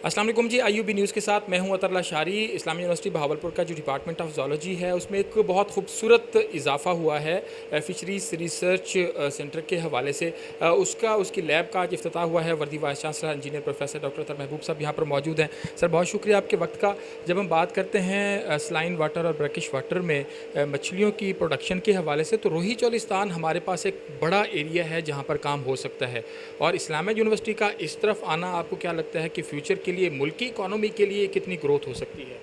अस्सलाम वालेकुम जी, आईयूबी न्यूज़ के साथ मैं हूं अतरल्ला शारी। इस्लामी यूनिवर्सिटी बहावलपुर का जो डिपार्टमेंट ऑफ ज़ूलॉजी है उसमें एक बहुत खूबसूरत इजाफा हुआ है फ़िशरीज़ रिसर्च सेंटर के हवाले से। उसकी लैब का आज इफ्तिताह हुआ है। वर्दी vice chancellor engineer professor doctor Athar Mahboob Sahab यहाँ पर मौजूद हैं। सर, बहुत शुक्रिया आपके वक्त का। जब हम बात करते हैं सलाइन वाटर और ब्रैकिश वाटर में मछलियों की प्रोडक्शन के हवाले से, तो रोही चोलिस्तान हमारे पास एक बड़ा एरिया है जहाँ पर काम हो सकता है, और इस्लामिया यूनिवर्सिटी का इस तरफ आना आपको क्या लगता है कि फ़्यूचर के लिए, मुल्की इकॉनमी के लिए कितनी ग्रोथ हो सकती है?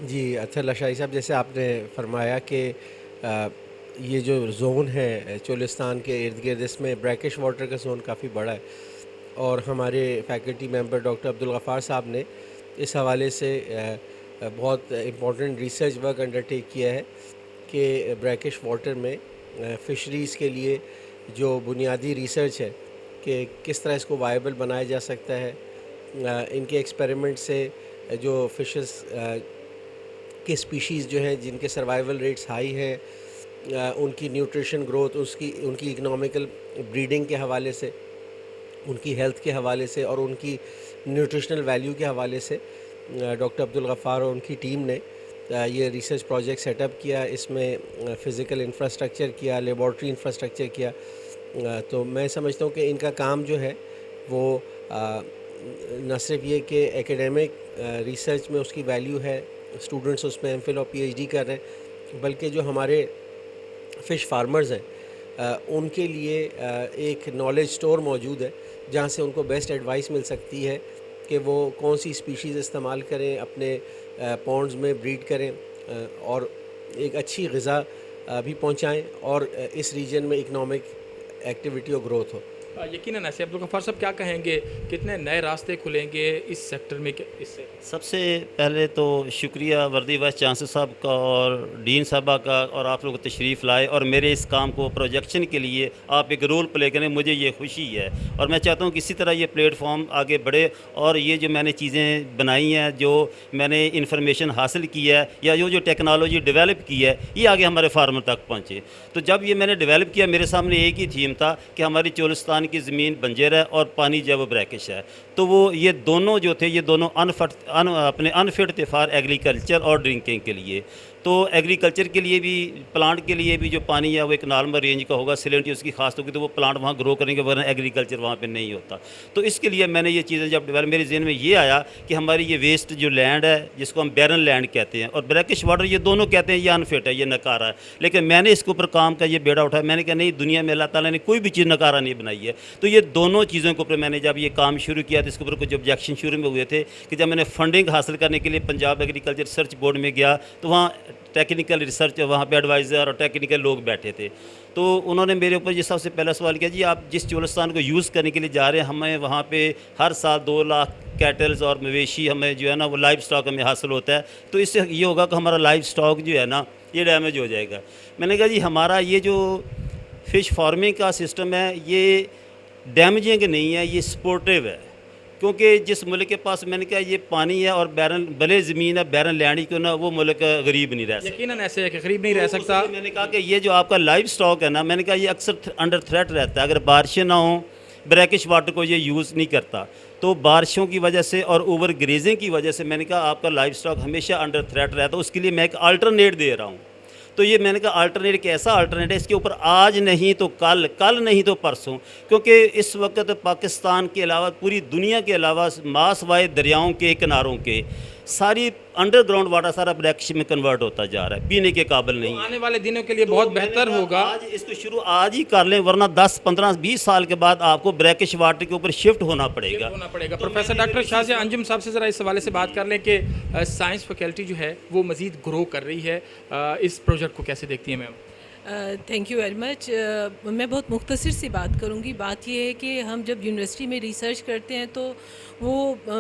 जी, अच्छा लशाई साहब, जैसे आपने फरमाया कि ये जो ज़ोन है चोलिस्तान के इर्द गिर्द, इसमें ब्रैकिश वाटर का ज़ोन काफ़ी बड़ा है, और हमारे faculty member doctor Abdul Ghaffar साहब ने इस हवाले से बहुत इम्पोर्टेंट रिसर्च वर्क अंडरटेक किया है कि ब्रैकिश वाटर में फ़िशरीज़ के लिए जो बुनियादी रिसर्च है कि किस तरह इसको वायबल बनाया जा सकता है। इनके एक्सपेरिमेंट से जो फ़िशेस के स्पीशीज़ जो हैं जिनके सर्वाइवल रेट्स हाई हैं, उनकी न्यूट्रिशन ग्रोथ, उनकी इकनॉमिकल ब्रीडिंग के हवाले से, उनकी हेल्थ के हवाले से और उनकी न्यूट्रिशनल वैल्यू के हवाले से डॉक्टर अब्दुल गफ़ार और उनकी टीम ने ये रिसर्च प्रोजेक्ट सेटअप किया। इसमें फ़िज़िकल इंफ्रास्ट्रक्चर किया, लेबॉर्ट्री इंफ्रास्ट्रक्चर किया। तो मैं समझता हूँ कि इनका काम जो है वो न सिर्फ ये कि एकेडमिक रिसर्च में उसकी वैल्यू है, स्टूडेंट्स उसमें एमफिल और पीएचडी कर रहे हैं, बल्कि जो हमारे फ़िश फार्मर्स हैं उनके लिए एक नॉलेज स्टोर मौजूद है जहाँ से उनको बेस्ट एडवाइस मिल सकती है कि वो कौन सी स्पीशीज़ इस्तेमाल करें, अपने पॉन्ड्स में ब्रीड करें और एक अच्छी ग़िज़ा भी पहुँचाएँ और इस रीजन में इकनॉमिक एक्टिविटी और ग्रोथ हो। यकीनन ऐसे। अब्दुल गफ़ार साहब, क्या कहेंगे, कितने नए रास्ते खुलेंगे इस सेक्टर में इससे? सबसे पहले तो शुक्रिया वर्दी वाइस चांसलर साहब का और डीन साहबा का, और आप लोग तशरीफ़ लाए और मेरे इस काम को प्रोजेक्शन के लिए आप एक रोल प्ले करें, मुझे ये खुशी है। और मैं चाहता हूँ कि इसी तरह ये प्लेटफॉर्म आगे बढ़े और ये जो मैंने चीज़ें बनाई हैं, जो मैंने इन्फॉर्मेशन हासिल की है या जो टेक्नोलॉजी डेवलप की है, ये आगे हमारे फार्मर तक पहुँचे। तो जब ये मैंने डेवलप किया, मेरे सामने एक ही थीम था कि हमारी चोलिस्तान की ज़मीन बंजर है और पानी जो है वो ब्रैकिश है। तो वो ये दोनों जो थे, ये दोनों अपने अनफिट थे फॉर एग्रीकल्चर और ड्रिंकिंग के लिए। तो एग्रीकल्चर के लिए भी, प्लांट के लिए भी जो पानी है वो एक नॉर्मल रेंज का होगा, सैलिनिटी उसकी खास होगी, तो वो प्लांट वहाँ ग्रो करेंगे, वरना एग्रीकल्चर वहाँ पे नहीं होता। तो इसके लिए मैंने ये चीज़ें जब डेवलप, मेरे जहन में ये आया कि हमारी ये वेस्ट जो लैंड है, जिसको हम बैरन लैंड कहते हैं, और ब्रैकिश वाटर, ये दोनों कहते हैं ये अनफिट है, ये नकारा है। लेकिन मैंने इसके ऊपर काम का ये बेड़ा उठाया। मैंने कहा नहीं, दुनिया में अल्लाह ताला ने कोई भी चीज़ नकारा नहीं बनाई है। तो ये दोनों चीज़ों के ऊपर मैंने जब ये काम शुरू किया, तो इसके ऊपर कुछ ऑब्जेक्शन शुरू में हुए थे कि जब मैंने फंडिंग हासिल करने के लिए पंजाब एग्रीकल्चर रिसर्च बोर्ड में गया, तो वहाँ टेक्निकल रिसर्च, वहाँ पे एडवाइज़र और टेक्निकल लोग बैठे थे। तो उन्होंने मेरे ऊपर ये सबसे पहला सवाल किया, जी आप जिस चोलिस्तान को यूज़ करने के लिए जा रहे हैं, हमें वहाँ पे हर साल 2 लाख कैटल्स और मवेशी हमें जो है ना वो लाइव स्टॉक हमें हासिल होता है, तो इससे ये होगा कि हमारा लाइव स्टॉक जो है ना ये डैमेज हो जाएगा। मैंने कहा जी हमारा ये जो फ़िश फार्मिंग का सिस्टम है ये डैमेजिंग नहीं है, ये सपोर्टिव है। क्योंकि जिस मुल्क के पास, मैंने कहा, ये पानी है और बैरन भले ज़मीन है, बैरन लैंड ही क्यों ना, वो मुल्क गरीब नहीं रह सकता। यकीनन ऐसे है कि गरीब नहीं रह सकता। मैंने कहा कि ये जो आपका लाइव स्टॉक है ना, मैंने कहा ये अक्सर अंडर थ्रेट रहता है। अगर बारिशें ना हों, ब्रैकिश वाटर को ये यूज़ नहीं करता, तो बारिशों की वजह से और ओवर ग्रेजिंग की वजह से मैंने कहा आपका लाइव स्टॉक हमेशा अंडर थ्रेट रहता है। उसके लिए मैं एक अल्टरनेट दे रहा हूँ। तो ये मैंने कहा अल्टरनेट, एक ऐसा अल्टरनेट है, इसके ऊपर आज नहीं तो कल, कल नहीं तो परसों, क्योंकि इस वक्त पाकिस्तान के अलावा पूरी दुनिया के अलावा मासवाए दरियाओं के किनारों के सारी अंडरग्राउंड वाटर सारा ब्रैकिश में कन्वर्ट होता जा रहा है, पीने के काबिल नहीं है। आने वाले दिनों के लिए बहुत बेहतर होगा। आज इसको शुरू आज ही कर लें, वरना 10, 15, 20 साल के बाद आपको ब्रैकिश वाटर के ऊपर शिफ्ट होना पड़ेगा। प्रोफेसर डॉक्टर शाहज़िया अंजुम साहब से ज़रा इस हवाले से बात कर लें कि साइंस फैकल्टी जो है वो मज़ीद ग्रो कर रही है, इस प्रोजेक्ट को कैसे देखती हैं ma'am? Thank you very much. मैं बहुत मुख्तसर सी बात करूँगी। बात यह है कि हम जब यूनिवर्सिटी में रिसर्च करते हैं तो वो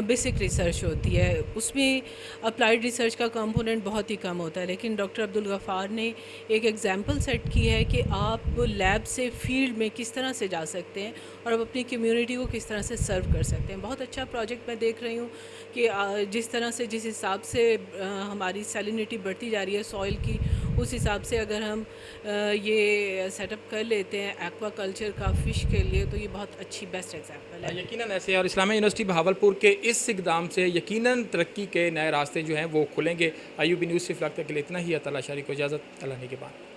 बेसिक रिसर्च होती है, उसमें अप्लाइड रिसर्च का कंपोनेंट बहुत ही कम होता है। लेकिन डॉक्टर अब्दुल गफ़ार ने एक एग्जांपल सेट की है कि आप लैब से फील्ड में किस तरह से जा सकते हैं और आप अपनी कम्युनिटी को किस तरह से सर्व कर सकते हैं। बहुत अच्छा प्रोजेक्ट मैं देख रही हूँ कि जिस तरह से, जिस हिसाब से हमारी सैलिनिटी बढ़ती जा रही है सॉइल की, उस हिसाब से अगर हम ये सेटअप कर लेते हैं एक्वा कल्चर का फ़िश के लिए, तो ये बहुत अच्छी बेस्ट एग्जांपल है। यकीनन ऐसे, और इस्लामिया यूनिवर्सिटी भावलपुर के इस इकदाम से यकीनन तरक्की के नए रास्ते जो हैं वो खुलेंगे। IUB न्यूज़ से फ़िलहाल तक के लिए इतना ही। अता अशारी को इजाज़त, अल्लाह ने के बाद।